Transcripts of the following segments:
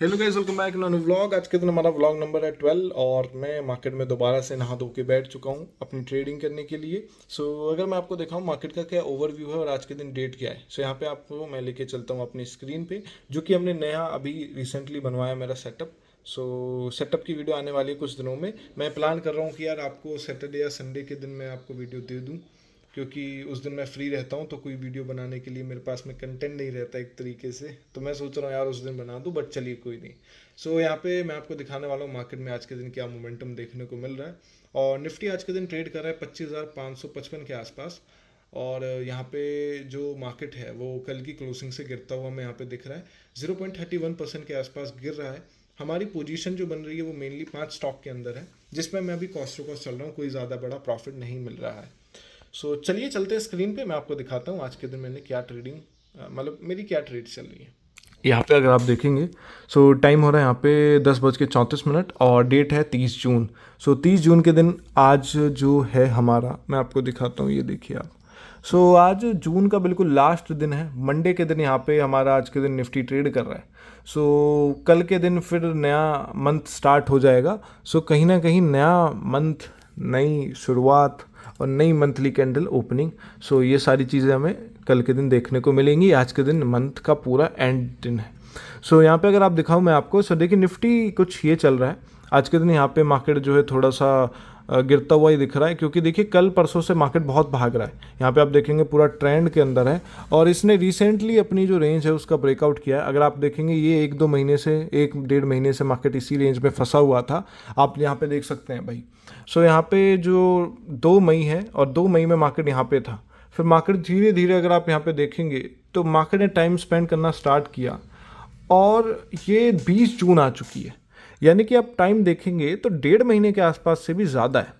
Hello guys, welcome back to vlog. आज के दिन हमारा व्लॉग नंबर है 12 और मैं मार्केट में दोबारा से नहा धो के बैठ चुका हूँ अपनी ट्रेडिंग करने के लिए। अगर मैं आपको दिखाऊँ मार्केट का क्या ओवरव्यू है और आज के दिन डेट क्या है। यहाँ पे आपको मैं लेके चलता हूँ अपनी स्क्रीन पे, जो कि हमने नया अभी रिसेंटली बनवाया मेरा सेटअप। सेटअप की वीडियो आने वाली है कुछ दिनों में। मैं प्लान कर रहा हूँ कि यार आपको सैटरडे या संडे के दिन मैं आपको वीडियो दे दूँ, क्योंकि उस दिन मैं फ्री रहता हूँ तो कोई वीडियो बनाने के लिए मेरे पास में कंटेंट नहीं रहता एक तरीके से। तो मैं सोच रहा हूँ यार उस दिन बना दूँ, बट चलिए कोई नहीं। यहाँ पे मैं आपको दिखाने वाला हूँ मार्केट में आज के दिन क्या मोमेंटम देखने को मिल रहा है। और निफ्टी आज के दिन ट्रेड कर रहा है 25,555 के आसपास। और यहाँ पे जो मार्केट है वो कल की क्लोजिंग से गिरता हुआ हमें यहाँ पे दिख रहा है। 0.31% के आसपास गिर रहा है। हमारी पोजीशन जो बन रही है वो मेनली 5 स्टॉक के अंदर है, जिसमें मैं अभी कॉस्ट टू कॉस्ट चल रहा हूँ। कोई ज़्यादा बड़ा प्रॉफिट नहीं मिल रहा है। चलिए चलते हैं स्क्रीन पे, मैं आपको दिखाता हूँ आज के दिन मैंने क्या ट्रेडिंग मतलब मेरी क्या ट्रेड चल रही है। यहाँ पे अगर आप देखेंगे टाइम हो रहा है यहाँ पे 10:34 और डेट है 30 जून। 30 जून के दिन आज जो है हमारा, मैं आपको दिखाता हूँ, ये देखिए आप। आज जून का बिल्कुल लास्ट दिन है, मंडे के दिन यहाँ पे हमारा आज के दिन निफ्टी ट्रेड कर रहा है। कल के दिन फिर नया मंथ स्टार्ट हो जाएगा। कहीं ना कहीं नया मंथ, नई शुरुआत और नई मंथली कैंडल ओपनिंग। ये सारी चीज़ें हमें कल के दिन देखने को मिलेंगी। आज के दिन मंथ का पूरा एंड दिन है। यहाँ पे अगर आप दिखाऊं मैं आपको, देखिए निफ्टी कुछ ये चल रहा है आज के दिन। यहाँ पे मार्केट जो है थोड़ा सा गिरता हुआ ही दिख रहा है, क्योंकि देखिए कल परसों से मार्केट बहुत भाग रहा है। यहाँ पे आप देखेंगे पूरा ट्रेंड के अंदर है और इसने रिसेंटली अपनी जो रेंज है उसका ब्रेकआउट किया है। अगर आप देखेंगे ये 1-2 महीने से, 1-1.5 महीने से मार्केट इसी रेंज में फंसा हुआ था। आप यहाँ पे देख सकते हैं भाई। यहाँ पे जो 2 मई है और 2 मई में मार्केट यहाँ पे था। फिर मार्केट धीरे धीरे, अगर आप यहाँ पे देखेंगे तो मार्केट ने टाइम स्पेंड करना स्टार्ट किया और ये 20 जून आ चुकी है। यानी कि आप टाइम देखेंगे तो 1.5 महीने के आसपास से भी ज़्यादा है।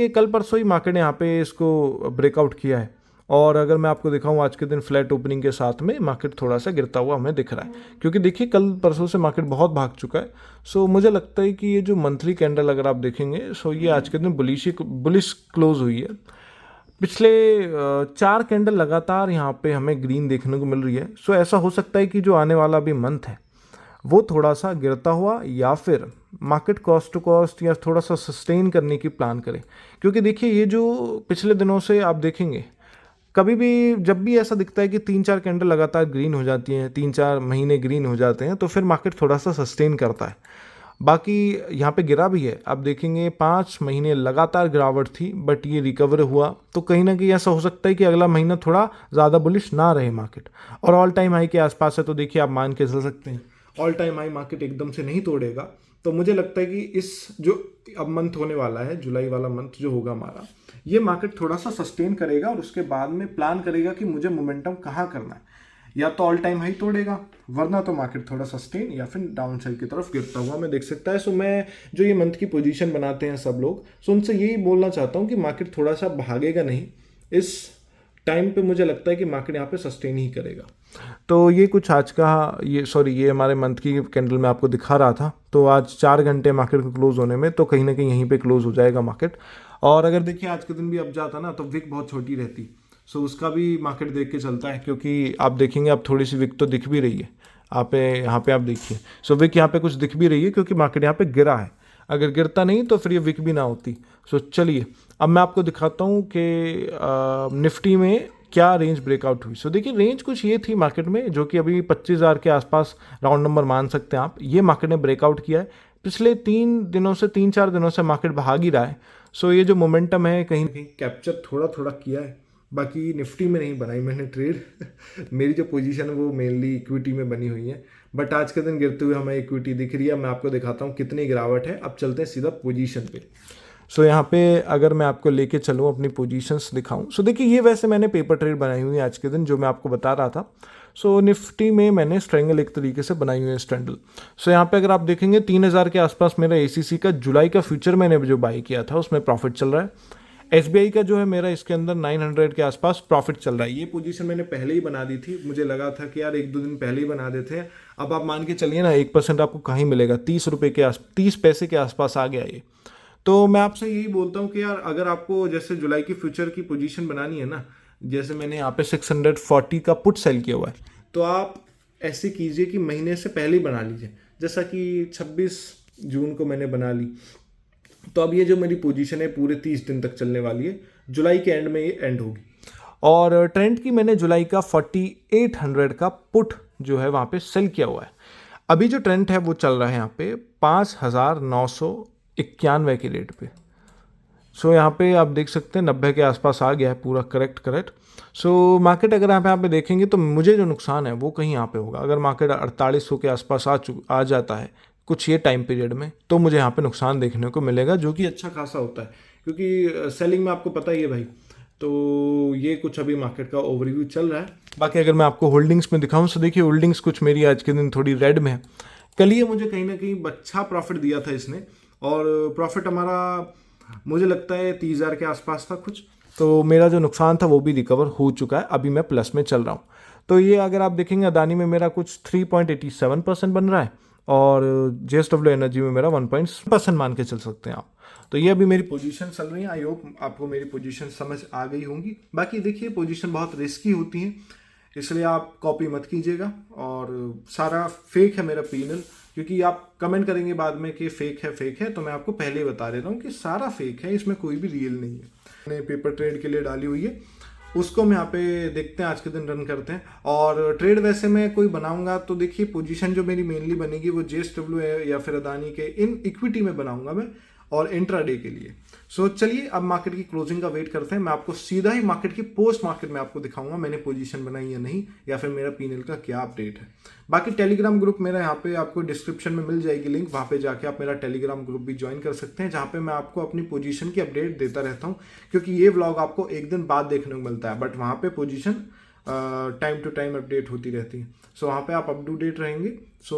कल परसों ही मार्केट ने यहाँ पे इसको ब्रेकआउट किया है। और अगर मैं आपको दिखाऊं आज के दिन फ्लैट ओपनिंग के साथ में मार्केट थोड़ा सा गिरता हुआ हमें दिख रहा है, क्योंकि देखिए कल परसों से मार्केट बहुत भाग चुका है। मुझे लगता है कि ये जो मंथली कैंडल अगर आप देखेंगे, ये आज के दिन बुलिश क्लोज हुई है। पिछले 4 कैंडल लगातार यहाँ पे हमें ग्रीन देखने को मिल रही है। ऐसा हो सकता है कि जो आने वाला अभी मंथ है वो थोड़ा सा गिरता हुआ, या फिर मार्केट कॉस्ट टू कॉस्ट या थोड़ा सा सस्टेन करने की प्लान करें। क्योंकि देखिए ये जो पिछले दिनों से आप देखेंगे, कभी भी जब भी ऐसा दिखता है कि 3-4 कैंडल लगातार ग्रीन हो जाती हैं, 3-4 महीने ग्रीन हो जाते हैं, तो फिर मार्केट थोड़ा सा सस्टेन करता है। बाकी यहाँ पे गिरा भी है, आप देखेंगे 5 महीने लगातार गिरावट थी, बट ये रिकवर हुआ। तो कहीं ना कहीं ऐसा हो सकता है कि अगला महीना थोड़ा ज़्यादा बुलिश ना रहे मार्केट। और ऑल टाइम हाई के आसपास है, तो देखिए आप मान के चल सकते हैं ऑल टाइम हाई मार्केट एकदम से नहीं तोड़ेगा। तो मुझे लगता है कि इस जो अब मंथ होने वाला है, जुलाई वाला मंथ जो होगा हमारा, ये मार्केट थोड़ा सा सस्टेन करेगा और उसके बाद में प्लान करेगा कि मुझे मोमेंटम कहाँ करना है। या तो ऑल टाइम हाई तोड़ेगा, वरना तो मार्केट थोड़ा सस्टेन या फिर डाउन साइड की तरफ गिरता हुआ मैं देख सकता है। मैं जो ये मंथ की पोजीशन बनाते हैं सब लोग, उनसे यही बोलना चाहता हूँ कि मार्केट थोड़ा सा भागेगा नहीं इस टाइम पे। मुझे लगता है कि मार्केट यहाँ पे सस्टेन ही करेगा। ये कुछ आज का, ये हमारे मंथ की कैंडल में आपको दिखा रहा था। आज 4 घंटे मार्केट को क्लोज होने में, तो कहीं ना कहीं यहीं पे क्लोज हो जाएगा मार्केट। और अगर देखिए आज के दिन भी अब जाता ना, तो विक बहुत छोटी रहती। उसका भी मार्केट देख के चलता है, क्योंकि आप देखेंगे अब थोड़ी सी विक तो दिख भी रही है। आप यहाँ पे आप देखिए, विक यहाँ पे कुछ दिख भी रही है, क्योंकि मार्केट यहाँ पे गिरा है। अगर गिरता नहीं तो फिर ये विक भी ना होती। चलिए अब मैं आपको दिखाता हूँ कि निफ्टी में क्या रेंज ब्रेकआउट हुई। देखिए रेंज कुछ ये थी मार्केट में, जो कि अभी 25,000 के आसपास राउंड नंबर मान सकते हैं आप। ये मार्केट ने ब्रेकआउट किया है। पिछले 3-4 दिनों से मार्केट भाग ही रहा है। ये जो मोमेंटम है कहीं ना कहीं कैप्चर थोड़ा थोड़ा किया है। बाकी निफ्टी में नहीं बनाई मैंने ट्रेड मेरी जो पोजीशन है वो मेनली इक्विटी में बनी हुई है। बट आज के दिन गिरते हुए हमें इक्विटी दिख रही है। मैं आपको दिखाता हूँ कितनी गिरावट है। अब चलते हैं सीधा पोजीशन पे। यहाँ पे अगर मैं आपको लेके चलूँ, अपनी पोजीशंस दिखाऊं, देखिए ये वैसे मैंने पेपर ट्रेड बनाई हुई है आज के दिन, जो मैं आपको बता रहा था। निफ्टी में मैंने स्ट्रेंगल एक तरीके से बनाई हुई है, स्ट्रेंडल। यहाँ पे अगर आप देखेंगे 3,000 के आसपास मेरा एसीसी का जुलाई का फ्यूचर मैंने जो बाई किया था उसमें प्रॉफिट चल रहा है। एसबीआई का जो है मेरा इसके अंदर 900 के आसपास प्रॉफिट चल रहा है। ये पोजीशन मैंने पहले ही बना दी थी। मुझे लगा था कि यार 1-2 दिन पहले ही बना देते हैं। अब आप मान के चलिए ना, 1% आपको कहीं मिलेगा, 30 पैसे के आसपास आ गया ये। तो मैं आपसे यही बोलता हूँ कि यार अगर आपको जैसे जुलाई की फ्यूचर की पोजीशन बनानी है ना, जैसे मैंने यहाँ पे 640 का पुट सेल किया हुआ है, तो आप ऐसे कीजिए कि महीने से पहले ही बना लीजिए। जैसा कि 26 जून को मैंने बना ली, तो अब ये जो मेरी पोजीशन है पूरे 30 दिन तक चलने वाली है, जुलाई के एंड में ये एंड होगी। और ट्रेंड की मैंने जुलाई का 4800 का पुट जो है वहाँ पे सेल किया हुआ है। अभी जो ट्रेंड है वो चल रहा है यहाँ पे 5991 के रेट पे। सो यहाँ पे आप देख सकते हैं 90 के आसपास आ गया है पूरा, करेक्ट। सो मार्केट अगर आप यहाँ पे देखेंगे तो मुझे जो नुकसान है वो कहीं यहाँ पे होगा। अगर मार्केट 4800 के आसपास आ जाता है कुछ ये टाइम पीरियड में, तो मुझे यहाँ पे नुकसान देखने को मिलेगा, जो कि अच्छा खासा होता है, क्योंकि सेलिंग में आपको पता ही है भाई। तो ये कुछ अभी मार्केट का ओवरव्यू चल रहा है। बाकी अगर मैं आपको होल्डिंग्स में दिखाऊं तो देखिए होल्डिंग्स कुछ मेरी आज के दिन थोड़ी रेड में है। कल ये मुझे कहीं ना कहीं अच्छा प्रॉफिट दिया था इसने, और प्रॉफिट हमारा मुझे लगता है 30,000 के आसपास था कुछ। तो मेरा जो नुकसान था वो भी रिकवर हो चुका है, अभी मैं प्लस में चल रहा हूँ। तो ये अगर आप देखेंगे अदानी में मेरा कुछ 3.87% बन रहा है, और JSW एनर्जी में मेरा 1% मान के चल सकते हैं आप। तो ये अभी मेरी पोजीशन चल रही है। आई होप आपको मेरी पोजीशन समझ आ गई होंगी। बाकी देखिए पोजीशन बहुत रिस्की होती है, इसलिए आप कॉपी मत कीजिएगा। और सारा फेक है मेरा P&L, क्योंकि आप कमेंट करेंगे बाद में कि फेक है, तो मैं आपको पहले ही बता देता हूँ कि सारा फेक है, इसमें कोई भी रियल नहीं है। मैंने पेपर ट्रेड के लिए डाली हुई है, उसको हम यहाँ पे देखते हैं, आज के दिन रन करते हैं। और ट्रेड वैसे मैं कोई बनाऊंगा तो देखिए पोजीशन जो मेरी मेनली बनेगी वो JSW या फिर अदानी के इन इक्विटी में बनाऊंगा मैं, और इंट्राडे के लिए। सो चलिए अब मार्केट की क्लोजिंग का वेट करते हैं। मैं आपको सीधा ही मार्केट की पोस्ट मार्केट में आपको दिखाऊंगा मैंने पोजीशन बनाई या नहीं, या फिर मेरा P&L का क्या अपडेट है। बाकी टेलीग्राम ग्रुप मेरा यहाँ पे आपको डिस्क्रिप्शन में मिल जाएगी लिंक, वहाँ पे जाके आप मेरा टेलीग्राम ग्रुप भी ज्वाइन कर सकते हैं, जहाँ पे मैं आपको अपनी पोजीशन की अपडेट देता रहता हूँ। क्योंकि ये व्लॉग आपको एक दिन बाद देखने को मिलता है, बट वहाँ पे position time to time update होती रहती है। सो वहाँ पे आप अप टू डेट रहेंगे। सो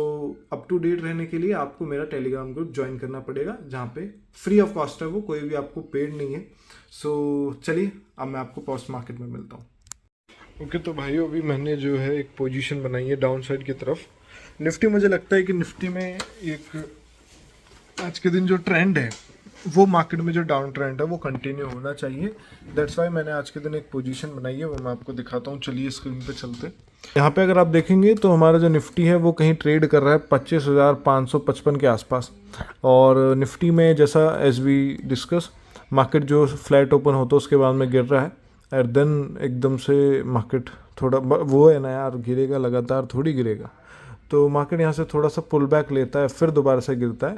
अप टू डेट रहने के लिए आपको मेरा टेलीग्राम ग्रुप ज्वाइन करना पड़ेगा, जहाँ पे फ्री ऑफ कॉस्ट है, वो कोई भी आपको पेड नहीं है। सो चलिए अब मैं आपको पोस्ट मार्केट में मिलता हूँ। ओके तो भाइयों अभी मैंने जो है एक पोजीशन बनाई है डाउन साइड की तरफ। निफ्टी, मुझे लगता है कि निफ्टी में एक आज के दिन जो ट्रेंड है वो मार्केट में जो डाउन ट्रेंड है वो कंटिन्यू होना चाहिए। दैट्स वाई मैंने आज के दिन एक पोजीशन बनाई है, वो मैं आपको दिखाता हूँ। चलिए स्क्रीन पे चलते हैं। यहाँ पे अगर आप देखेंगे तो हमारा जो निफ्टी है वो कहीं ट्रेड कर रहा है 25,555 के आसपास। और निफ्टी में जैसा एज वी डिस्कस, मार्केट जो फ्लैट ओपन होता है उसके बाद में गिर रहा है, और देन एकदम से मार्केट थोड़ा वो है ना यार, गिरेगा लगातार थोड़ी गिरेगा। तो मार्केट यहाँ से थोड़ा सा पुल बैक लेता है, फिर दोबारा से गिरता है।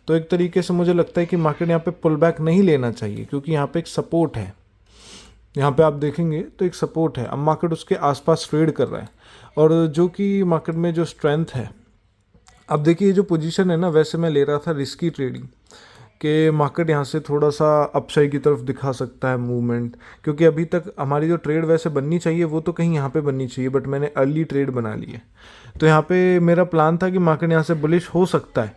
तो एक तरीके से मुझे लगता है कि मार्केट यहाँ पे पुल बैक नहीं लेना चाहिए, क्योंकि यहाँ पे एक सपोर्ट है। यहाँ पे आप देखेंगे तो एक सपोर्ट है, अब मार्केट उसके आसपास ट्रेड कर रहा है, और जो कि मार्केट में जो स्ट्रेंथ है। अब देखिए जो पोजीशन है ना, वैसे मैं ले रहा था रिस्की ट्रेडिंग कि मार्केट यहाँ से थोड़ा सा अपसाइड की तरफ दिखा सकता है मूवमेंट, क्योंकि अभी तक हमारी जो ट्रेड वैसे बननी चाहिए वो तो कहीं यहाँ पे बननी चाहिए, बट मैंने अर्ली ट्रेड बना ली है। तो यहाँ पे मेरा प्लान था कि मार्केट यहाँ से बुलिश हो सकता है,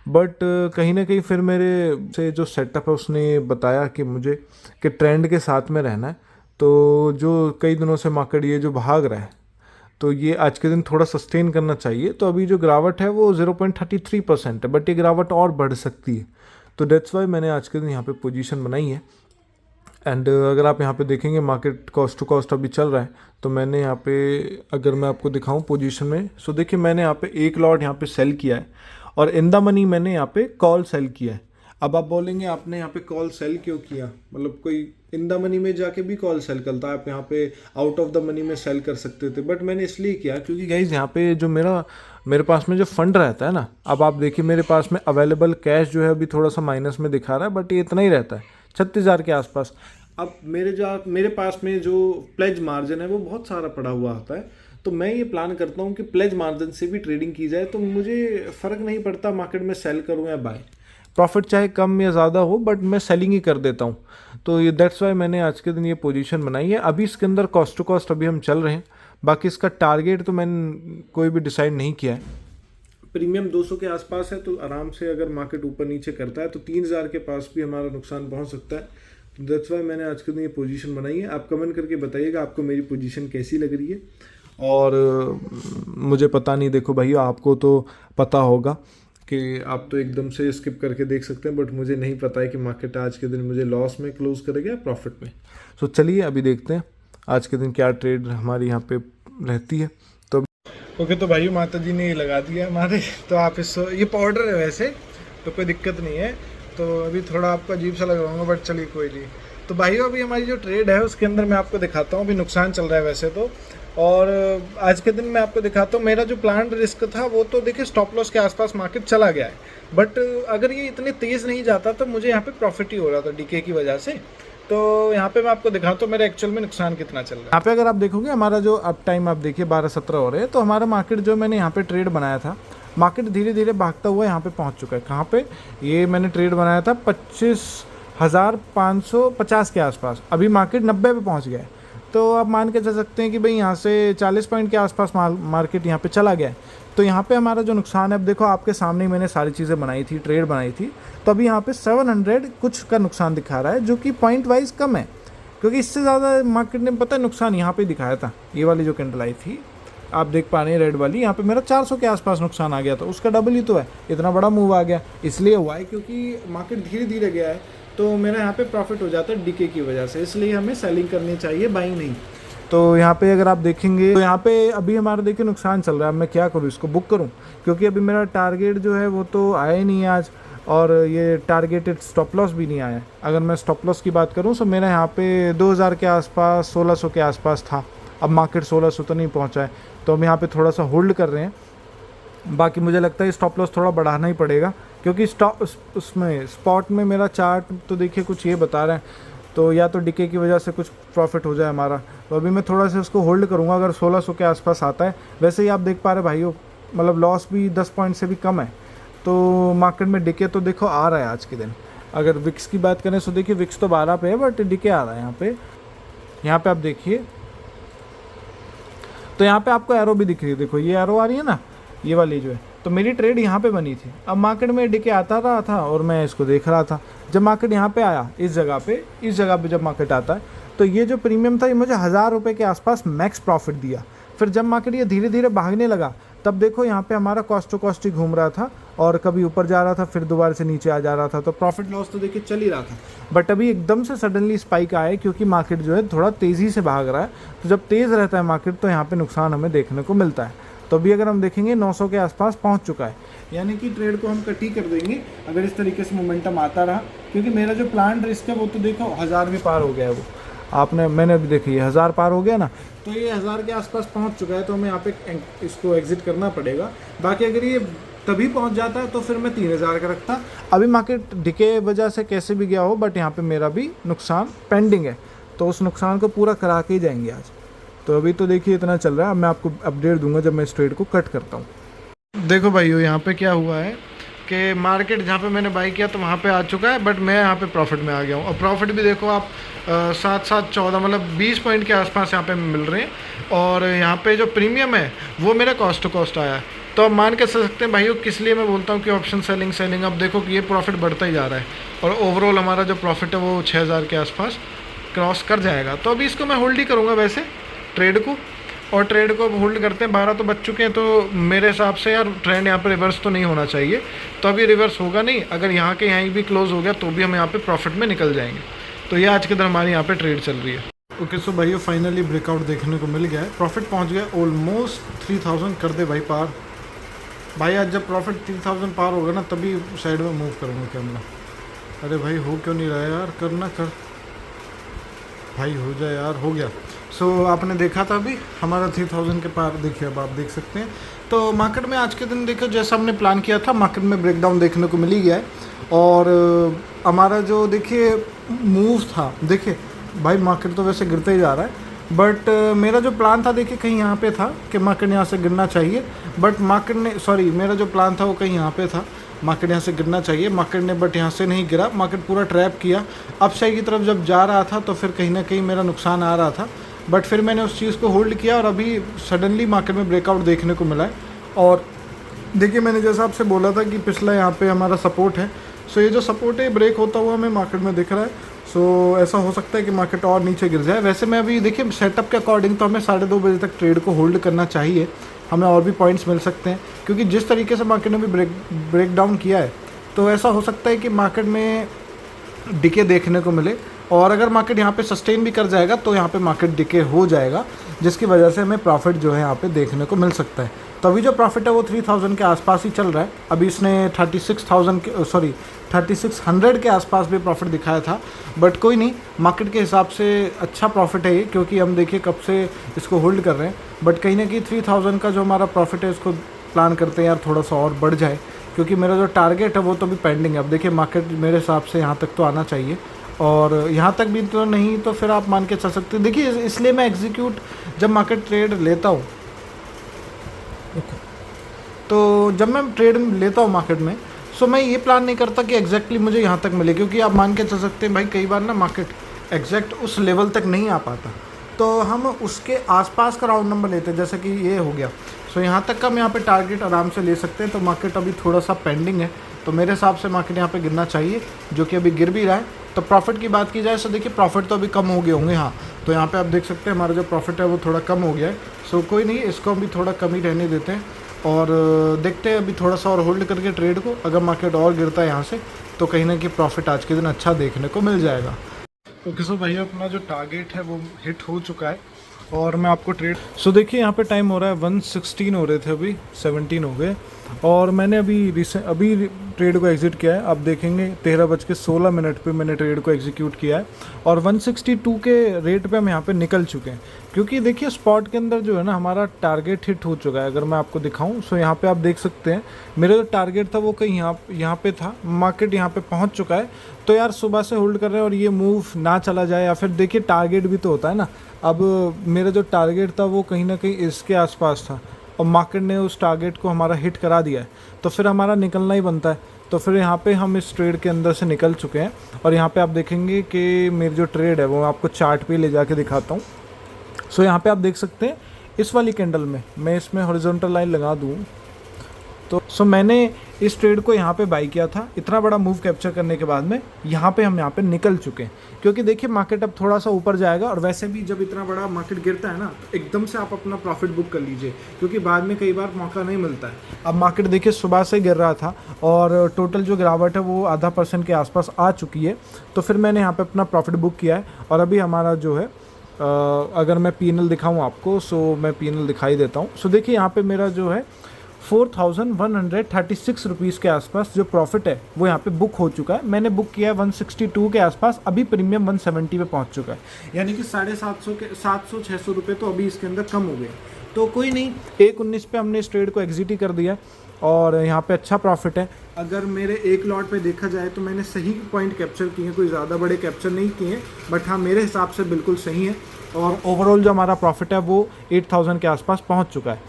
बट कहीं ना कहीं फिर मेरे से जो सेटअप है उसने बताया कि मुझे कि ट्रेंड के साथ में रहना है। तो जो कई दिनों से मार्केट ये जो भाग रहा है, तो ये आज के दिन थोड़ा सस्टेन करना चाहिए। तो अभी जो गिरावट है वो 0.33% है, बट ये गिरावट और बढ़ सकती है। तो डेट्स वाई मैंने आज के दिन यहाँ पे पोजीशन बनाई है। एंड अगर आप यहाँ पे देखेंगे मार्केट कॉस्ट टू कॉस्ट अभी चल रहा है, तो मैंने यहाँ पे अगर मैं आपको दिखाऊं पोजीशन में, सो देखिए मैंने यहाँ पे एक लॉट यहाँ पे सेल किया है, और इन द मनी मैंने यहाँ पे कॉल सेल किया है। अब आप बोलेंगे आपने यहाँ पे कॉल सेल क्यों किया, मतलब कोई इन द मनी में जाके भी कॉल सेल करता है, आप यहाँ पे आउट ऑफ द मनी में सेल कर सकते थे, बट मैंने इसलिए किया क्योंकि गाइज यहाँ पे जो मेरे पास में जो फंड रहता है ना, अब आप देखिए मेरे पास में अवेलेबल कैश जो है अभी थोड़ा सा माइनस में दिखा रहा है, बट ये इतना ही रहता है 36,000 के आसपास। अब मेरे पास में जो प्लेज मार्जिन है वो बहुत सारा पड़ा हुआ होता है, तो मैं ये प्लान करता हूँ कि प्लेज मार्जिन से भी ट्रेडिंग की जाए, तो मुझे फ़र्क नहीं पड़ता मार्केट में सेल करूँ या बाय, प्रॉफिट चाहे कम या ज़्यादा हो, बट मैं सेलिंग ही कर देता हूँ। तो ये दैट्स वाई मैंने आज के दिन ये पोजीशन बनाई है। अभी इसके अंदर कॉस्ट टू कॉस्ट अभी हम चल रहे हैं, बाकी इसका टारगेट तो मैंने कोई भी डिसाइड नहीं किया है। प्रीमियम 200 के आसपास है, तो आराम से अगर मार्केट ऊपर नीचे करता है तो 3,000 के पास भी हमारा नुकसान पहुँच सकता है। तो दैट्स वाई मैंने आज के दिन ये पोजीशन बनाई है। आप कमेंट करके बताइएगा आपको मेरी पोजीशन कैसी लग रही है। और मुझे पता नहीं, देखो भैया आपको तो पता होगा कि आप तो एकदम से स्किप करके देख सकते हैं, बट मुझे नहीं पता है कि मार्केट आज के दिन मुझे लॉस में क्लोज करेगा या प्रॉफिट में। सो चलिए अभी देखते हैं आज के दिन क्या ट्रेड हमारी यहाँ पे रहती है। तो ओके, तो भाई माता जी ने ये लगा दिया हमारे, तो आप इस ये पाउडर है वैसे, तो कोई दिक्कत नहीं है। तो अभी थोड़ा आपको अजीब सा लग रहा होगा, बट चलिए कोई नहीं। तो भाइयों अभी हमारी जो ट्रेड है उसके अंदर मैं आपको दिखाता हूँ। अभी नुकसान चल रहा है वैसे तो, और आज के दिन मैं आपको दिखाता हूँ। मेरा जो प्लान रिस्क था वो तो देखिए स्टॉप लॉस के आसपास मार्केट चला गया है, बट अगर ये इतने तेज़ नहीं जाता तो मुझे यहाँ पे प्रॉफिट ही हो रहा था डीके की वजह से। तो यहाँ पे मैं आपको दिखाता हूँ मेरा एक्चुअल में नुकसान कितना चल रहा है। यहाँ पे अगर आप देखोगे हमारा जो अप टाइम आप देखिए 12-17 हो रहे हैं, तो हमारा मार्केट जो मैंने यहाँ पे ट्रेड बनाया था, मार्केट धीरे धीरे भागता हुआ यहाँ पे पहुँच चुका है। कहाँ पे ये मैंने ट्रेड बनाया था 25,550 के आसपास, अभी मार्केट 90 पे पहुँच गया है। तो आप मान के चल सकते हैं कि भाई यहाँ से 40 पॉइंट के आसपास मार्केट यहाँ पे चला गया है। तो यहाँ पे हमारा जो नुकसान है, अब देखो आपके सामने ही मैंने सारी चीज़ें बनाई थी, ट्रेड बनाई थी, तो अभी यहाँ पे 700 कुछ का नुकसान दिखा रहा है, जो कि पॉइंट वाइज कम है, क्योंकि इससे ज़्यादा मार्केट ने पता है नुकसान यहाँ पे दिखाया था। ये वाली जो कैंडल आई थी आप देख पा रहे हैं रेड वाली, यहाँ पे मेरा 400 के आसपास नुकसान आ गया था, उसका डबल ही तो है, इतना बड़ा मूव आ गया। इसलिए हुआ है क्योंकि मार्केट धीरे धीरे गया है, तो मेरा यहाँ पे प्रॉफिट हो जाता है डीके की वजह से, इसलिए हमें सेलिंग करनी चाहिए, बाइंग नहीं। तो यहाँ पे अगर आप देखेंगे तो यहाँ पे अभी हमारा देखिए नुकसान चल रहा है। अब मैं क्या करूँ, इसको बुक करूँ, क्योंकि अभी मेरा टारगेट जो है वो तो आया ही नहीं है आज, और ये टारगेटेड स्टॉप लॉस भी नहीं आया। अगर मैं स्टॉप लॉस की बात करूँ तो मेरा यहाँ पे 2000 के आसपास 1600 के आसपास था, अब मार्केट 1600 तो नहीं पहुँचा है, तो हम यहाँ पे थोड़ा सा होल्ड कर रहे हैं। बाकी मुझे लगता है स्टॉप लॉस थोड़ा बढ़ाना ही पड़ेगा, क्योंकि उसमें स्पॉट में मेरा चार्ट तो देखिए कुछ ये बता रहे हैं, तो या तो डीके की वजह से कुछ प्रॉफिट हो जाए हमारा, तो अभी मैं थोड़ा सा उसको होल्ड करूँगा अगर 1600 के आसपास आता है। वैसे ही आप देख पा रहे भाइयों, मतलब लॉस भी 10 पॉइंट से भी कम है, तो मार्केट में डीके तो देखो आ रहा है आज के दिन। अगर विक्स की बात करें तो देखिए विक्स तो 12 पे है, बट डीके आ रहा है यहाँ पे आप देखिए। तो यहाँ पे आपको एरो भी दिख रही है, देखो ये एरो आ रही है ना, ये वाली जो है, तो मेरी ट्रेड यहाँ पे बनी थी। अब मार्केट में डीके आता रहा था और मैं इसको देख रहा था। जब मार्केट यहाँ पे आया, इस जगह पे जब मार्केट आता है, तो ये जो प्रीमियम था ये मुझे 1000 रुपये के आसपास मैक्स प्रॉफिट दिया। फिर जब मार्केट ये धीरे धीरे भागने लगा, तब देखो यहाँ पे हमारा कॉस्ट टू कॉस्ट ही घूम रहा था, और कभी ऊपर जा रहा था फिर दोबारा से नीचे आ जा रहा था, तो प्रॉफिट लॉस तो देखिए चल ही रहा था। बट अभी एकदम से सडनली स्पाइक आया, क्योंकि मार्केट जो है थोड़ा तेज़ी से भाग रहा है, तो जब तेज़ रहता है मार्केट तो यहाँ पे नुकसान हमें देखने को मिलता है। तो अभी अगर हम देखेंगे 900 के आसपास पहुँच चुका है, यानी कि ट्रेड को हम कट ही कर देंगे अगर इस तरीके से मोमेंटम आता रहा, क्योंकि मेरा जो प्लान रिस्क है वो तो देखो 1000 भी पार हो गया है। वो मैंने अभी देखी 1000 पार हो गया ना, तो ये 1000 के आसपास पहुंच चुका है, तो हमें यहाँ पे इसको एग्जिट करना पड़ेगा। बाकी अगर ये तभी पहुंच जाता है तो फिर मैं 3000 का रखता। अभी मार्केट डीके वजह से कैसे भी गया हो, बट यहाँ पे मेरा भी नुकसान पेंडिंग है, तो उस नुकसान को पूरा करा के ही जाएंगे आज। तो अभी तो देखिए इतना चल रहा है, अब मैं आपको अपडेट दूंगा जब मैं इस ट्रेड को कट करता हूँ। देखो भाइयों यहाँ पे क्या हुआ है कि मार्केट जहाँ पे मैंने बाई किया तो वहाँ पे आ चुका है, बट मैं यहाँ पे प्रॉफिट में आ गया हूँ। और प्रॉफिट भी देखो आप 7-7-14 मतलब 20 पॉइंट के आसपास यहाँ पे मिल रहे हैं, और यहाँ पे जो प्रीमियम है वो मेरा कॉस्ट टू कॉस्ट आया है। तो अब मान के चल सकते हैं भाइयों, किस लिए मैं बोलता हूँ कि ऑप्शन सेलिंग। अब देखो कि ये प्रॉफिट बढ़ता ही जा रहा है, और ओवरऑल हमारा जो प्रॉफिट है वो 6000 के आसपास क्रॉस कर जाएगा। तो अभी इसको मैं होल्ड ही करूँगा वैसे ट्रेड को, और ट्रेड को होल्ड करते हैं। 12 तो बच चुके हैं, तो मेरे हिसाब से यार ट्रेंड यहाँ पे रिवर्स तो नहीं होना चाहिए, तो अभी रिवर्स होगा नहीं। अगर यहाँ के यहाँ भी क्लोज हो गया तो भी हम यहाँ पे प्रॉफिट में निकल जाएंगे। तो ये आज के दिन हमारी यहाँ पे ट्रेड चल रही है। ओके सो भाइयों फाइनली ब्रेकआउट देखने को मिल गया है, प्रॉफिट पहुँच गया ऑलमोस्ट 3000 कर दे भाई पार। भाई आज जब प्रॉफिट 3000 पार होगा ना तभी साइड में मूव करूँगा कैमरा। अरे भाई हो क्यों नहीं रहा है यार, करना कर भाई, हो जाए यार, हो गया। सो आपने देखा था अभी हमारा 3000 के पार, देखिए अब आप देख सकते हैं। तो मार्केट में आज के दिन देखो जैसा हमने प्लान किया था, मार्केट में ब्रेकडाउन देखने को मिल ही गया है। और हमारा जो देखिए मूव था, देखिए भाई मार्केट तो वैसे गिरता ही जा रहा है, बट मेरा जो प्लान था देखिए कहीं यहाँ पे था कि मार्केट यहाँ से गिरना चाहिए, बट मार्केट ने मेरा जो प्लान था वो कहीं यहाँ पे था, मार्केट यहाँ से गिरना चाहिए, मार्केट ने बट यहाँ से नहीं गिरा। मार्केट पूरा ट्रैप किया, अपसाइड की तरफ जब जा रहा था तो फिर कहीं ना कहीं मेरा नुकसान आ रहा था, बट फिर मैंने उस चीज़ को होल्ड किया, और अभी सडनली मार्केट में ब्रेकआउट देखने को मिला है। और देखिए मैंने जैसा आपसे बोला था कि पिछला यहाँ पे हमारा सपोर्ट है, सो ये जो सपोर्ट है ब्रेक होता हुआ हमें मार्केट में दिख रहा है। सो ऐसा हो सकता है कि मार्केट और नीचे गिर जाए। वैसे मैं अभी देखिए सेटअप के अकॉर्डिंग तो हमें 2:30 बजे तक ट्रेड को होल्ड करना चाहिए, हमें और भी पॉइंट्स मिल सकते हैं, क्योंकि जिस तरीके से मार्केट ने भी ब्रेक डाउन किया है, तो ऐसा हो सकता है कि मार्केट में डिके देखने को मिले। और अगर मार्केट यहाँ पे सस्टेन भी कर जाएगा तो यहाँ पे मार्केट डिके हो जाएगा, जिसकी वजह से हमें प्रॉफिट जो है यहाँ पे देखने को मिल सकता है। तो अभी जो प्रॉफिट है वो 3000 के आसपास ही चल रहा है। अभी इसने 3600 के आसपास भी प्रॉफिट दिखाया था, बट कोई नहीं, मार्केट के हिसाब से अच्छा प्रॉफिट है ये, क्योंकि हम देखिए कब से इसको होल्ड कर रहे हैं। बट कहीं ना कहीं 3000 का जो हमारा प्रॉफिट है इसको प्लान करते हैं यार थोड़ा सा और बढ़ जाए, क्योंकि मेरा जो टारगेट है वो तो भी पेंडिंग है। अब देखिए मार्केट मेरे हिसाब से यहाँ तक तो आना चाहिए, और यहाँ तक भी तो नहीं तो फिर आप मान के चल सकते हैं। देखिए इसलिए मैं एग्जीक्यूट जब मार्केट ट्रेड लेता हूँ, तो जब मैं ट्रेड लेता हूँ मार्केट में, सो मैं ये प्लान नहीं करता कि एग्जैक्टली मुझे यहाँ तक मिले, क्योंकि आप मान के चल सकते हैं भाई कई बार ना मार्केट एग्जैक्ट उस लेवल तक नहीं आ पाता, तो हम उसके आसपास का राउंड नंबर लेते हैं, जैसे कि ये हो गया। सो यहाँ तक का हम यहाँ पे टारगेट आराम से ले सकते हैं। तो मार्केट अभी थोड़ा सा पेंडिंग है, तो मेरे हिसाब से मार्केट यहाँ पे गिरना चाहिए, जो कि अभी गिर भी रहा है। तो प्रॉफिट की बात की जाए तो देखिए प्रॉफिट तो अभी कम हो गए होंगे, हाँ, तो यहाँ पे आप देख सकते हैं हमारा जो प्रॉफिट है वो थोड़ा कम हो गया है। सो कोई नहीं, इसको अभी थोड़ा कम ही रहने देते हैं, और देखते हैं अभी थोड़ा सा और होल्ड करके ट्रेड को। अगर मार्केट और गिरता है यहाँ से तो कहीं ना कहीं प्रॉफिट आज के दिन अच्छा देखने को मिल जाएगा। ओके सो भैया अपना जो टारगेट है वो हिट हो चुका है, और मैं आपको ट्रेड देखिए यहाँ पे टाइम हो रहा है 116 हो रहे थे, अभी 17 हो गए, और मैंने अभी ट्रेड को एग्जिट किया है। आप देखेंगे 13:16 पे मैंने ट्रेड को एग्जीक्यूट किया है, और 162 के रेट पे हम यहाँ पे निकल चुके हैं, क्योंकि देखिए स्पॉट के अंदर जो है ना हमारा टारगेट हिट हो चुका है। अगर मैं आपको दिखाऊं यहाँ पे आप देख सकते हैं मेरा जो टारगेट था वो कहीं यहाँ पे था, मार्केट यहाँ पे पहुँच चुका है। तो यार सुबह से होल्ड कर रहे हैं और ये मूव ना चला जाए, या फिर देखिए टारगेट भी तो होता है ना। अब मेरा जो टारगेट था वो कहीं ना कहीं इसके आसपास था, और मार्केट ने उस टारगेट को हमारा हिट करा दिया है, तो फिर हमारा निकलना ही बनता है। तो फिर यहाँ पे हम इस ट्रेड के अंदर से निकल चुके हैं, और यहाँ पे आप देखेंगे कि मेरी जो ट्रेड है वो मैं आपको चार्ट पे ले जाके दिखाता हूँ। यहाँ पे आप देख सकते हैं इस वाली कैंडल में मैं इसमें हॉरिजॉन्टल लाइन लगा दूँ तो मैंने इस ट्रेड को यहाँ पे बाई किया था। इतना बड़ा मूव कैप्चर करने के बाद में यहाँ पे हम यहाँ पे निकल चुके हैं, क्योंकि देखिए मार्केट अब थोड़ा सा ऊपर जाएगा, और वैसे भी जब इतना बड़ा मार्केट गिरता है ना तो एकदम से आप अपना प्रॉफिट बुक कर लीजिए, क्योंकि बाद में कई बार मौका नहीं मिलता है। अब मार्केट देखिए सुबह से गिर रहा था, और टोटल जो गिरावट है वो ½ % के आसपास आ चुकी है, तो फिर मैंने यहाँ पर अपना प्रॉफिट बुक किया है। और अभी हमारा जो है अगर मैं P&L दिखाऊँ आपको, मैं P&L दिखाई देता हूँ। देखिए यहाँ पे मेरा जो है 4136 रुपीज़ के आसपास जो प्रॉफिट है वो यहाँ पे बुक हो चुका है। मैंने बुक किया है 162 के आसपास, अभी प्रीमियम 170 पे पहुँच चुका है, यानी कि 750-600 रुपये तो अभी इसके अंदर कम हो गए। तो कोई नहीं, 1:19 पे हमने इस ट्रेड को एग्जिट ही कर दिया, और यहाँ पे अच्छा प्रॉफिट है। अगर मेरे एक लॉट पे देखा जाए तो मैंने सही पॉइंट कैप्चर किए हैं, कोई ज़्यादा बड़े कैप्चर नहीं किए हैं, बट हाँ मेरे हिसाब से बिल्कुल सही है, और ओवरऑल जो हमारा प्रॉफिट है वो 8000 के आसपास पहुँच चुका है।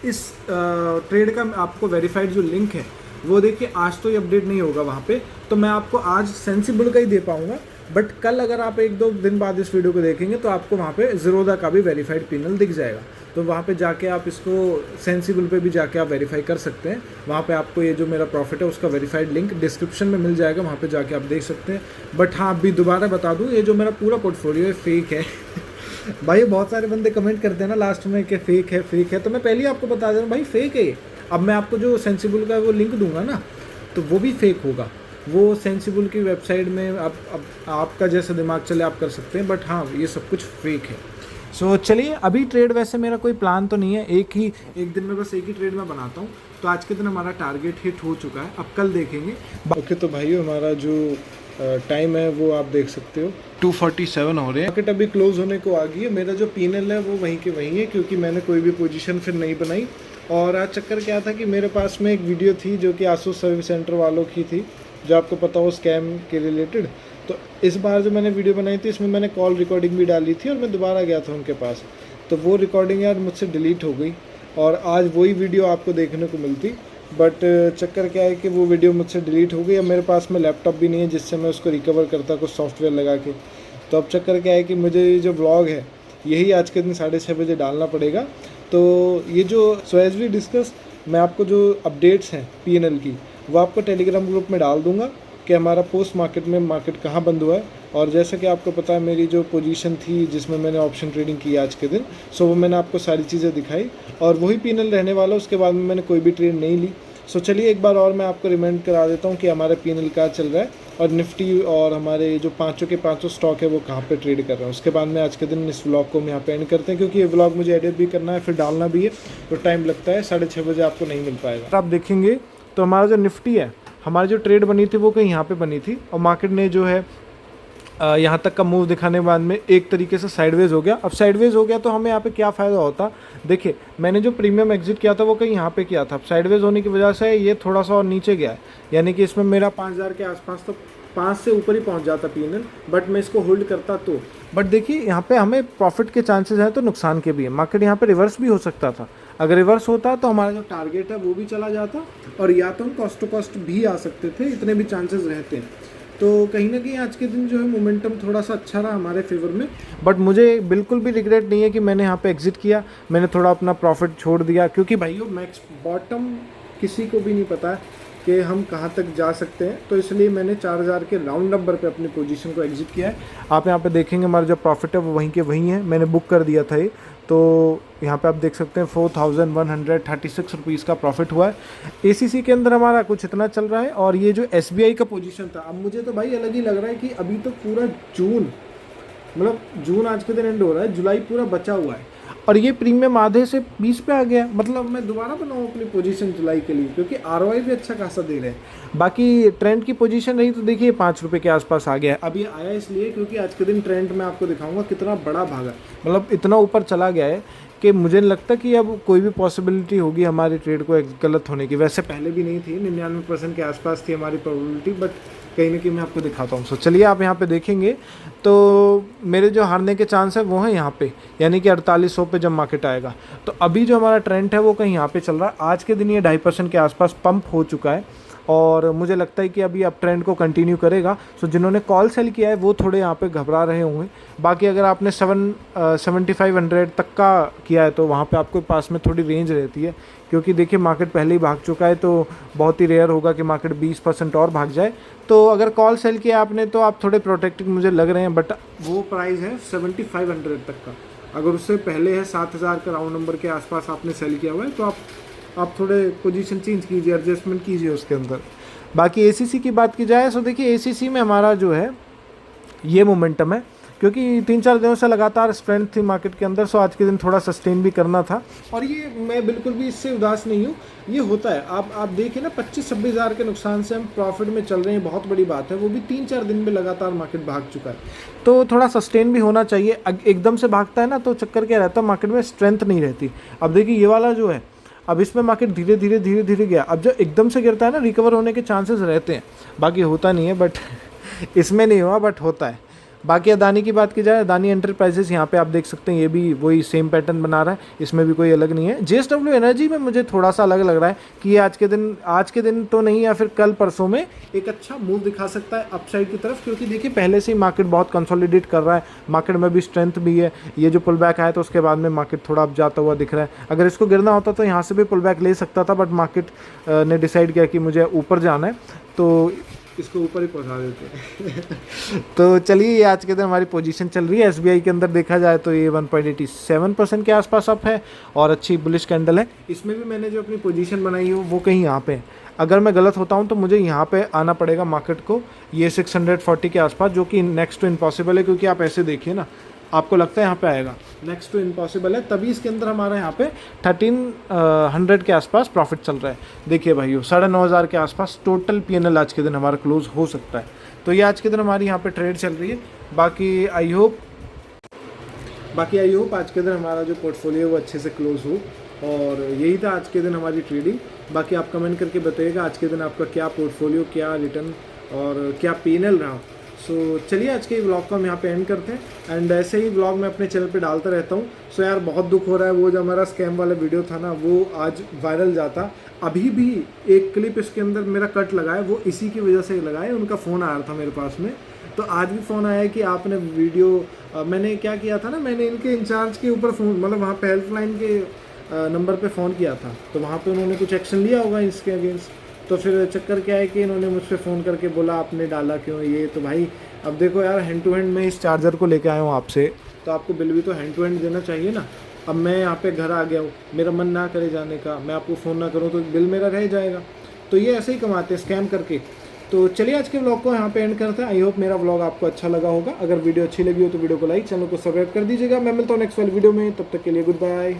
इस ट्रेड का आपको वेरीफाइड जो लिंक है वो देखिए आज तो ये अपडेट नहीं होगा वहाँ पे, तो मैं आपको आज सेंसिबल का ही दे पाऊँगा, बट कल अगर आप 1-2 दिन बाद इस वीडियो को देखेंगे तो आपको वहाँ पे ज़ीरोधा का भी वेरीफाइड P&L दिख जाएगा। तो वहाँ पे जाके आप इसको सेंसिबल पे भी जाके आप वेरीफाई कर सकते हैं। वहाँ पे आपको ये जो मेरा प्रॉफिट है उसका वेरीफाइड लिंक डिस्क्रिप्शन में मिल जाएगा, वहाँ पे जाके आप देख सकते हैं। बट हाँ अभी दोबारा बता दूँ, ये जो मेरा पूरा पोर्टफोलियो है फेक है भाई बहुत सारे बंदे कमेंट करते हैं ना लास्ट में कि फेक है, तो मैं पहले ही आपको बता दे रहा हूँ भाई फेक है ये। अब मैं आपको जो सेंसिबल का वो लिंक दूंगा ना तो वो भी फेक होगा, वो सेंसिबल की वेबसाइट में आपका जैसा दिमाग चले आप कर सकते हैं, बट हाँ ये सब कुछ फेक है। चलिए अभी ट्रेड वैसे मेरा कोई प्लान तो नहीं है, एक दिन में बस एक ही ट्रेड में बनाता हूँ। तो आज के दिन हमारा टारगेट हिट हो चुका है, अब कल देखेंगे। ओके तो भाइयों हमारा जो टाइम है वो आप देख सकते हो 2:47 हो रहे हैं। मार्केट अभी क्लोज होने को आ गई है। मेरा जो P&L है वो वहीं के वहीं है, क्योंकि मैंने कोई भी पोजीशन फिर नहीं बनाई। और आज चक्कर क्या था कि मेरे पास में एक वीडियो थी जो कि आसूस सर्विस सेंटर वालों की थी, जो आपको पता हो स्कैम के रिलेटेड। तो इस बार जो मैंने वीडियो बनाई थी इसमें मैंने कॉल रिकॉर्डिंग भी डाली थी, और मैं दोबारा गया था उनके पास, तो वो रिकॉर्डिंग यार मुझसे डिलीट हो गई, और आज वही वीडियो आपको देखने को मिलती। बट चक्कर क्या है कि वो वीडियो मुझसे डिलीट हो गई। अब मेरे पास में लैपटॉप भी नहीं है जिससे मैं उसको रिकवर करता कुछ सॉफ्टवेयर लगा के। तो अब चक्कर क्या है कि मुझे ये जो व्लॉग है यही आज के दिन 6:30 बजे डालना पड़ेगा। तो ये जो एज वी डिस्कस मैं आपको जो अपडेट्स हैं P&L की वो आपको टेलीग्राम ग्रुप में डाल दूंगा कि हमारा पोस्ट मार्केट में मार्केट कहाँ बंद हुआ है। और जैसा कि आपको पता है मेरी जो पोजीशन थी जिसमें मैंने ऑप्शन ट्रेडिंग की आज के दिन, वो मैंने आपको सारी चीज़ें दिखाई, और वही P&L रहने वाला। उसके बाद में मैंने कोई भी ट्रेड नहीं ली। चलिए एक बार और मैं आपको रिमाइंड करा देता हूँ कि हमारा P&L क्या चल रहा है। और निफ्टी और हमारे जो पाँचों के पाँचों स्टॉक है वो कहाँ पे ट्रेड कर रहे हैं। उसके बाद में आज के दिन इस व्लॉग को हम यहाँ पे एंड करते हैं, क्योंकि ये व्लॉग मुझे एडिट भी करना है, फिर डालना भी है, तो टाइम लगता है, 6:30 बजे आपको नहीं मिल पाएगा। आप देखेंगे तो हमारा जो निफ्टी है, हमारी जो ट्रेड बनी थी वो कहीं यहाँ पे बनी थी, और मार्केट ने जो है यहाँ तक का मूव दिखाने के बाद में एक तरीके से साइडवेज हो गया। अब साइडवेज हो गया तो हमें यहाँ पे क्या फ़ायदा होता, देखिए मैंने जो प्रीमियम एग्जिट किया था वो कहीं यहाँ पे किया था। अब साइडवेज होने की वजह से ये थोड़ा सा और नीचे गया है, यानी कि इसमें मेरा 5000 के आसपास, तो 5 से ऊपर ही पहुँच जाता पीएनएल, बट मैं इसको होल्ड करता तो। बट देखिए यहाँ पे हमें प्रॉफिट के चांसेस हैं तो नुकसान के भी है। मार्केट यहाँ पे रिवर्स भी हो सकता था, अगर रिवर्स होता तो हमारा जो टारगेट है वो भी चला जाता, और या तो हम कॉस्ट टू कॉस्ट भी आ सकते थे, इतने भी चांसेस रहते हैं। तो कहीं ना कहीं आज के दिन जो है मोमेंटम थोड़ा सा अच्छा रहा हमारे फेवर में, बट मुझे बिल्कुल भी रिग्रेट नहीं है कि मैंने यहाँ पे एग्जिट किया, मैंने थोड़ा अपना प्रॉफिट छोड़ दिया, क्योंकि भाइयों मैक्स बॉटम किसी को भी नहीं पता है कि हम कहाँ तक जा सकते हैं। तो इसलिए मैंने 4000 के राउंड नंबर पे अपनी पोजीशन को एग्जिट किया है। आप यहाँ पे देखेंगे हमारा जो प्रॉफिट है वो वहीं के वहीं है, मैंने बुक कर दिया था ये, तो यहाँ पे आप देख सकते हैं 4136 रुपीज़ का प्रॉफिट हुआ है। एसीसी के अंदर हमारा कुछ इतना चल रहा है, और ये जो एसबीआई का पोजीशन था, अब मुझे तो भाई अलग ही लग रहा है कि अभी तो पूरा जून, मतलब जून आज के दिन एंड हो रहा है, जुलाई पूरा बचा हुआ है, और ये प्रीमियम आधे से 20 पे आ गया। मतलब मैं दोबारा बनाऊँ अपनी पोजीशन जुलाई के लिए, क्योंकि आरओआई भी अच्छा खासा दे रहे हैं। बाकी ट्रेंड की पोजीशन रही तो देखिए 5 रुपये के आसपास आ गया है। अब ये आया इसलिए क्योंकि आज के दिन ट्रेंड मैं आपको दिखाऊंगा कितना बड़ा भागा, मतलब इतना ऊपर चला गया है कि मुझे नहीं लगता कि अब कोई भी पॉसिबिलिटी होगी हमारी ट्रेड को गलत होने की। वैसे पहले भी नहीं थी, 99% के आसपास थी हमारी प्रोबेबिलिटी, बट कहीं ना कहीं मैं आपको दिखाता हूँ। सो चलिए आप यहाँ पे देखेंगे तो मेरे जो हारने के चांस है वो हैं यहाँ पे, यानी कि 4800 पे जब मार्केट आएगा। तो अभी जो हमारा ट्रेंड है वो कहीं यहाँ पे चल रहा है। आज के दिन ये 2.5% के आसपास पंप हो चुका है, और मुझे लगता है कि अभी अब ट्रेंड को कंटिन्यू करेगा। सो जिन्होंने कॉल सेल किया है वो थोड़े यहाँ पे घबरा रहे होंगे। बाकी अगर आपने 7500 तक का किया है तो वहाँ पे आपके पास में थोड़ी रेंज रहती है, क्योंकि देखिए मार्केट पहले ही भाग चुका है, तो बहुत ही रेयर होगा कि मार्केट 20% और भाग जाए। तो अगर कॉल सेल किया आपने तो आप थोड़े प्रोटेक्टेड मुझे लग रहे हैं, बट वो प्राइस है 7500 तक का। अगर उससे पहले है 7000 का राउंड नंबर के आसपास आपने सेल किया हुआ है तो आप थोड़े पोजीशन चेंज कीजिए, एडजस्टमेंट कीजिए उसके अंदर। बाकी एसीसी की बात की जाए तो देखिए एसीसी में हमारा जो है ये मोमेंटम है, क्योंकि 3-4 दिनों से लगातार स्ट्रेंथ थी मार्केट के अंदर। सो आज के दिन थोड़ा सस्टेन भी करना था, और ये मैं बिल्कुल भी इससे उदास नहीं हूँ, ये होता है। आप देखिए ना 25-26 हज़ार के नुकसान से हम प्रॉफिट में चल रहे हैं, बहुत बड़ी बात है। वो भी 3-4 दिन में लगातार मार्केट भाग चुका है, तो थोड़ा सस्टेन भी होना चाहिए। एकदम से भागता है ना तो चक्कर क्या रहता है, मार्केट में स्ट्रेंथ नहीं रहती। अब देखिए ये वाला जो है, अब इसमें मार्केट धीरे धीरे गया। अब जो एकदम से गिरता है ना, रिकवर होने के चांसेस रहते हैं, बाकी होता नहीं है, बट इसमें नहीं हुआ, बट होता है। बाकी अदानी की बात की जाए, अदानी एंटरप्राइजेस यहाँ पे आप देख सकते हैं, ये भी वही सेम पैटर्न बना रहा है, इसमें भी कोई अलग नहीं है। जेएसडब्ल्यू एनर्जी में मुझे थोड़ा सा अलग लग रहा है कि ये आज के दिन तो नहीं, या फिर कल परसों में एक अच्छा मूव दिखा सकता है अपसाइड की तरफ, क्योंकि देखिए पहले से ही मार्केट बहुत कंसोलिडेट कर रहा है, मार्केट में भी स्ट्रेंथ भी है। ये जो पुल बैक आया तो उसके बाद में मार्केट थोड़ा अब जाता हुआ दिख रहा है। अगर इसको गिरना होता तो यहाँ से भी पुल बैक ले सकता था, बट मार्केट ने डिसाइड किया कि मुझे ऊपर जाना है, तो इसको ऊपर ही पहुंचा देते हैं। तो चलिए, ये आज के दिन हमारी पोजीशन चल रही है। एसबीआई के अंदर देखा जाए तो ये 1.87% के आसपास अप है, और अच्छी बुलिश कैंडल है। इसमें भी मैंने जो अपनी पोजीशन बनाई है वो कहीं यहाँ पे है। अगर मैं गलत होता हूँ तो मुझे यहाँ पे आना पड़ेगा मार्केट को, ये 640 के आसपास, जो कि नेक्स्ट टू इम्पॉसिबल है, क्योंकि आप ऐसे देखिए ना, आपको लगता है यहाँ पे आएगा, नेक्स्ट टू इम्पॉसिबल है। तभी इसके अंदर हमारा यहाँ पे 1300 के आसपास प्रॉफिट चल रहा है। देखिए भाइयों, 9500 के आसपास टोटल पीएनएल आज के दिन हमारा क्लोज हो सकता है। तो ये आज के दिन हमारी यहाँ पे ट्रेड चल रही है। बाकी आई होप आज के दिन हमारा जो पोर्टफोलियो वो अच्छे से क्लोज हो, और यही था आज के दिन हमारी ट्रेडिंग। बाकी आप कमेंट करके बताइएगा आज के दिन आपका क्या पोर्टफोलियो, क्या रिटर्न और क्या पीएनएल रहा। सो चलिए आज के व्लॉग को हम यहाँ पे एंड करते हैं, एंड ऐसे ही व्लॉग मैं अपने चैनल पे डालता रहता हूँ। सो यार बहुत दुख हो रहा है, वो जो हमारा स्कैम वाला वीडियो था ना, वो आज वायरल जाता। अभी भी एक क्लिप इसके अंदर मेरा कट लगा है, वो इसी की वजह से लगा है। उनका फ़ोन आया था मेरे पास में, तो आज भी फ़ोन आया है कि आपने वीडियो मैंने क्या किया था ना, मैंने इनके इंचार्ज के ऊपर फ़ोन, मतलब वहाँ पे हेल्पलाइन के नंबर पे फ़ोन किया था, तो वहाँ पे उन्होंने कुछ एक्शन लिया होगा इसके अगेंस्ट। तो फिर चक्कर क्या है कि इन्होंने मुझसे फ़ोन करके बोला आपने डाला क्यों ये। तो भाई अब देखो यार, हैंड टू हैंड मैं इस चार्जर को लेके आया हूँ आपसे, तो आपको बिल भी तो हैंड टू हैंड देना चाहिए ना। अब मैं यहाँ पे घर आ गया हूँ, मेरा मन ना करे जाने का, मैं आपको फ़ोन ना करूँ तो बिल मेरा रह जाएगा। तो ये ऐसे ही कमाते हैं स्कैम करके। तो चलिए आज के व्लॉग को यहाँ पे एंड करते हैं। आई होप मेरा व्लॉग आपको अच्छा लगा होगा। अगर वीडियो अच्छी लगी हो तो वीडियो को लाइक, चैनल को सब्सक्राइब कर दीजिएगा। मैं मिलता हूँ नेक्स्ट वाली वीडियो में, तब तक के लिए गुड बाय।